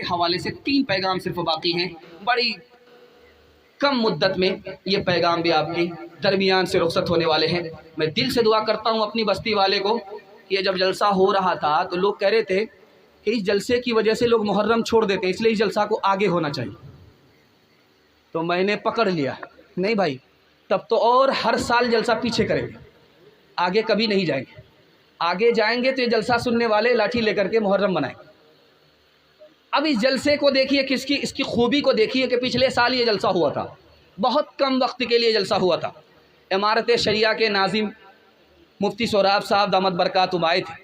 के हवाले से 3 पैगाम सिर्फ बाकी हैं। बड़ी कम मुद्दत में ये पैगाम भी आपके दरमियान से रुखसत होने वाले हैं। मैं दिल से दुआ करता हूँ अपनी बस्ती वाले को कि ये जब जलसा हो रहा था तो लोग कह रहे थे कि इस जलसे की वजह से लोग मुहर्रम छोड़ देते हैं, इसलिए इस जलसा को आगे होना चाहिए। तो मैंने पकड़ लिया, नहीं भाई, तब तो और हर साल जलसा पीछे करेंगे, आगे कभी नहीं जाएंगे। आगे जाएंगे तो ये जलसा सुनने वाले लाठी लेकर के मुहर्रम बनाएंगे। अब इस जलसे को देखिए, किसकी इसकी खूबी को देखिए कि पिछले साल ये जलसा हुआ था, बहुत कम वक्त के लिए जलसा हुआ था। इमारत शरिया के नाजिम मुफ्ती सोहराब साहब दामद बरकातुहू आए थे,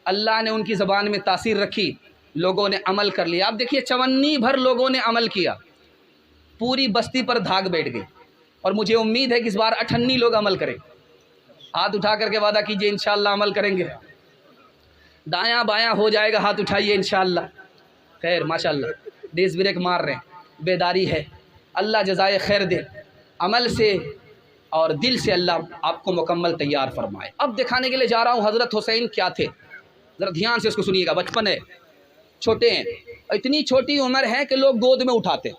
अल्लाह ने उनकी ज़बान में तासीर रखी, लोगों ने अमल कर लिया। आप देखिए चवन्नी भर लोगों ने अमल किया, पूरी बस्ती पर धाक बैठ गई। और मुझे उम्मीद है कि इस बार 98 लोग अमल करें। हाथ उठा करके वादा कीजिए इंशाअल्लाह अमल करेंगे। दायां बायां हो जाएगा, हाथ उठाइए इंशाअल्लाह। खैर माशाअल्लाह, डेज ब्रेक मार रहे हैं, बेदारी है। अल्लाह जज़ाए खैर दे, अमल से और दिल से अल्लाह आपको मुकम्मल तैयार फरमाए। अब दिखाने के लिए जा रहा हूँ हज़रत हुसैन क्या थे, ज़रा ध्यान से इसको सुनिएगा। बचपन है, छोटे हैं, इतनी छोटी उम्र है कि लोग गोद में उठाते।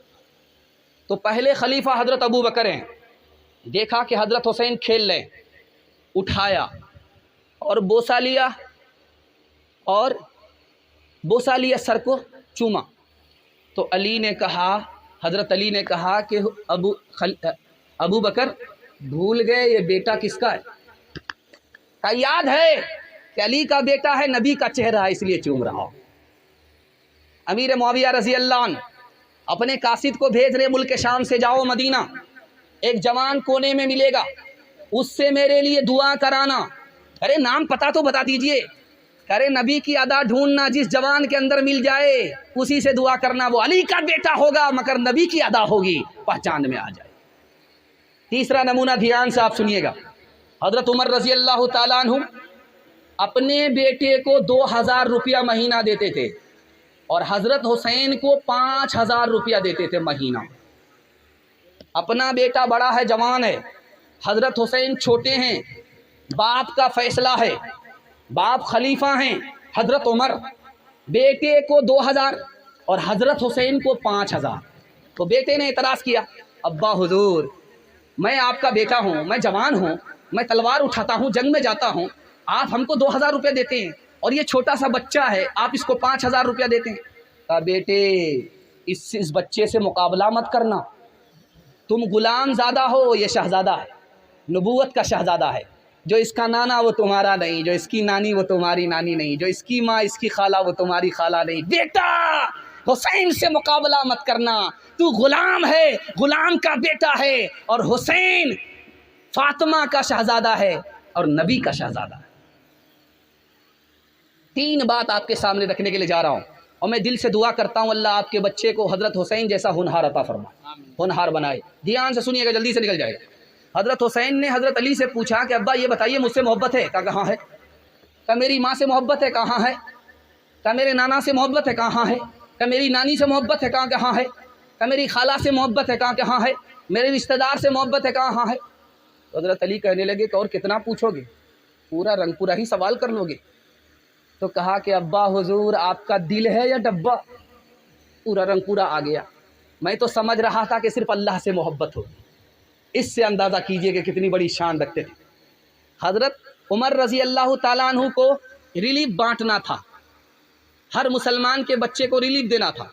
तो पहले खलीफा हज़रत अबू बकर हैं, देखा कि हज़रत हुसैन खेल रहे, उठाया और बोसा लिया, सर को चूमा। तो अली ने कहा, हज़रत अली ने कहा कि अबू बकर भूल गए ये बेटा किसका है? का याद है कि अली का बेटा है, नबी का चेहरा है, इसलिए चूम रहा हूं। अमीर मुआविया रज़ी अल्लाह अन्हु अपने कासिद को भेज रहे मुल्क शाम से, जाओ मदीना, एक जवान कोने में मिलेगा, उससे मेरे लिए दुआ कराना। अरे नाम पता तो बता दीजिए। अरे नबी की अदा ढूंढना, जिस जवान के अंदर मिल जाए उसी से दुआ करना। वो अली का बेटा होगा मगर नबी की अदा होगी, पहचान में आ जाए। तीसरा नमूना ध्यान से आप सुनिएगा। हज़रत उमर रज़ी अल्लाह ताला अन्हु अपने बेटे को 2000 रुपया महीना देते थे और हज़रत हुसैन को 5000 रुपया देते थे महीना। अपना बेटा बड़ा है, जवान है, हज़रत हुसैन छोटे हैं, बाप का फैसला है, बाप खलीफा हैं हज़रत उमर, बेटे को 2000 और हज़रत हुसैन को 5000। तो बेटे ने एतराज़ किया, अब्बा हुजूर मैं आपका बेटा हूँ, मैं जवान हूँ, मैं तलवार उठाता हूँ, जंग में जाता हूँ, आप हमको 2000 रुपये देते हैं और ये छोटा सा बच्चा है, आप इसको 5000 रुपया देते हैं। कहा बेटे इस बच्चे से मुकाबला मत करना, तुम गुलाम ज़्यादा हो, ये शहज़ादा है, नबूवत का शहज़ादा है। जो इसका नाना वो तुम्हारा नहीं, जो इसकी नानी वो तुम्हारी नानी नहीं, जो इसकी माँ इसकी खाला वो तुम्हारी खाला नहीं। बेटा हुसैन से मुकाबला मत करना, तू गुलाम है, गुलाम का बेटा है और हुसैन फातिमा का शहज़ादा है और नबी का शहज़ादा है। 3 बात आपके सामने रखने के लिए जा रहा हूँ और मैं दिल से दुआ करता हूँ अल्लाह आपके बच्चे को हज़रत हुसैन जैसा होनहार अता फरमाए, होनहार बनाए। ध्यान से सुनिएगा, जल्दी से निकल जाएगा। हज़रत हुसैन ने हज़रत अली से पूछा कि अब्बा ये बताइए मुझसे मोहब्बत है? कहा कहाँ है? कहा मेरी माँ से मोहब्बत है? कहाँ है? कहा मेरे नाना से मोहब्बत है? कहाँ है? कहा मेरी नानी से मोहब्बत है? कहाँ कहाँ है? कहा मेरी खाला से मोहब्बत है? कहाँ कहाँ है? मेरे रिश्तेदार से मोहब्बत है? कहाँ है? तो हज़रत अली कहने लगे कि और कितना पूछोगे, पूरा रंगपुरा ही सवाल कर लोगे? तो कहा कि अब्बा हुजूर आपका दिल है या डब्बा? पूरा रंगपुरा आ गया। मैं तो समझ रहा था कि सिर्फ अल्लाह से मोहब्बत होगी। इससे अंदाज़ा कीजिए कि कितनी बड़ी शान रखते थे। हज़रत उमर रज़ी अल्लाह ताला अन्हु को रिलीफ बांटना था, हर मुसलमान के बच्चे को रिलीफ देना था।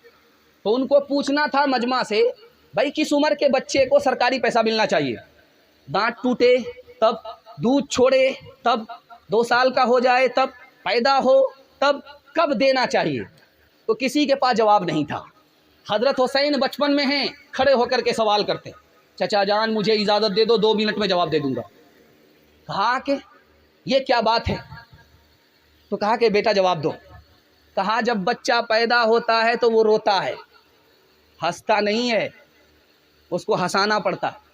तो उनको पूछना था मजमा से, भाई किस उम्र के बच्चे को सरकारी पैसा मिलना चाहिए? दांत टूटे तब, दूध छोड़े तब, 2 साल का हो जाए तब, पैदा हो तब, कब देना चाहिए? तो किसी के पास जवाब नहीं था। हज़रत हुसैन बचपन में हैं, खड़े होकर के सवाल करते, चचा जान मुझे इजाज़त दे दो, 2 मिनट में जवाब दे दूंगा। कहा कि ये क्या बात है? तो कहा कि बेटा जवाब दो। कहा जब बच्चा पैदा होता है तो वो रोता है, हंसता नहीं है, उसको हंसाना पड़ता है।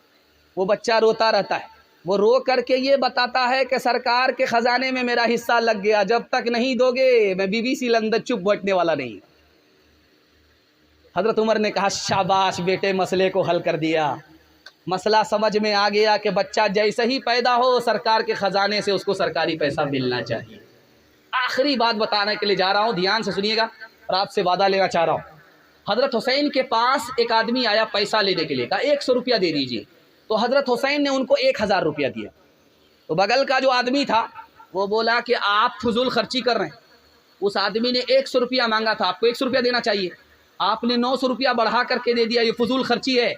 वो बच्चा रोता रहता है, वो रो करके ये बताता है कि सरकार के ख़जाने में मेरा हिस्सा लग गया, जब तक नहीं दोगे मैं BBC लंदन चुप बैठने वाला नहीं। हज़रत उमर ने कहा शाबाश बेटे, मसले को हल कर दिया, मसला समझ में आ गया कि बच्चा जैसे ही पैदा हो सरकार के ख़जाने से उसको सरकारी पैसा मिलना चाहिए। आखिरी बात बताने के लिए जा रहा हूँ, ध्यान से सुनिएगा और आपसे वादा लेना चाह रहा हूँ। हज़रत हुसैन के पास एक आदमी आया पैसा लेने के लिए, कहा 100 रुपया दे दीजिए। तो हज़रत हुसैन ने उनको 1000 रुपया दिया। तो बगल का जो आदमी था वो बोला कि आप फजूल खर्ची कर रहे हैं। उस आदमी ने 100 रुपया मांगा था, आपको 100 रुपया देना चाहिए, आपने 900 रुपया बढ़ा करके दे दिया, ये फजूल खर्ची है।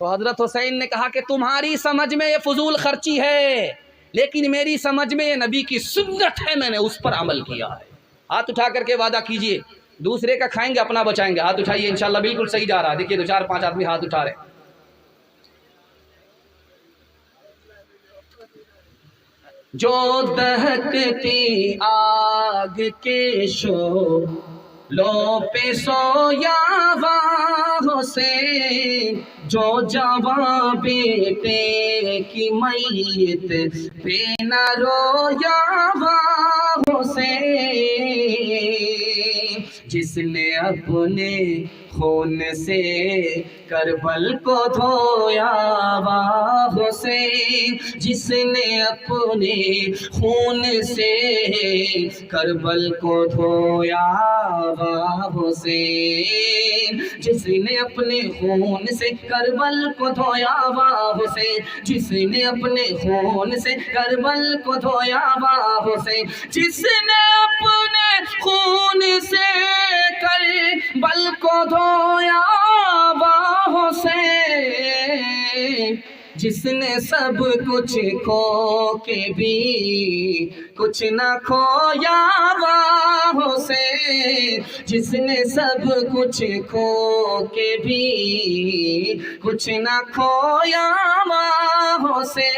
तो हज़रत हुसैन ने कहा कि तुम्हारी समझ में ये फजूल खर्ची है, लेकिन मेरी समझ में ये नबी की सुन्नत है, मैंने उस पर अमल किया है। हाथ उठा करके वादा कीजिए, दूसरे का खाएंगे अपना बचाएंगे। हाथ उठाइए, इंशाल्लाह बिल्कुल सही जा रहा है। देखिए 2-4-5 आदमी हाथ उठा रहे। जो दहकती आग के शोलों पे सोया वहाँ से, जो जवां बेटे की मैयत पे न रोया वहाँ से, जिसने अपने खून से करबल को धोया वहाँ से, जिसने अपने खून से करबल को धोया वहाँ से, जिसने अपने खून से करबल को धोया वहाँ से, जिसने अपने खून से करबल को धोया वहाँ से, जिसने अपने खून से करबल को धोया वहाँ से, जिसने सब कुछ खो के भी कुछ न खोया वहाँ से, जिसने सब कुछ खो के भी कुछ न खोया वहाँ से।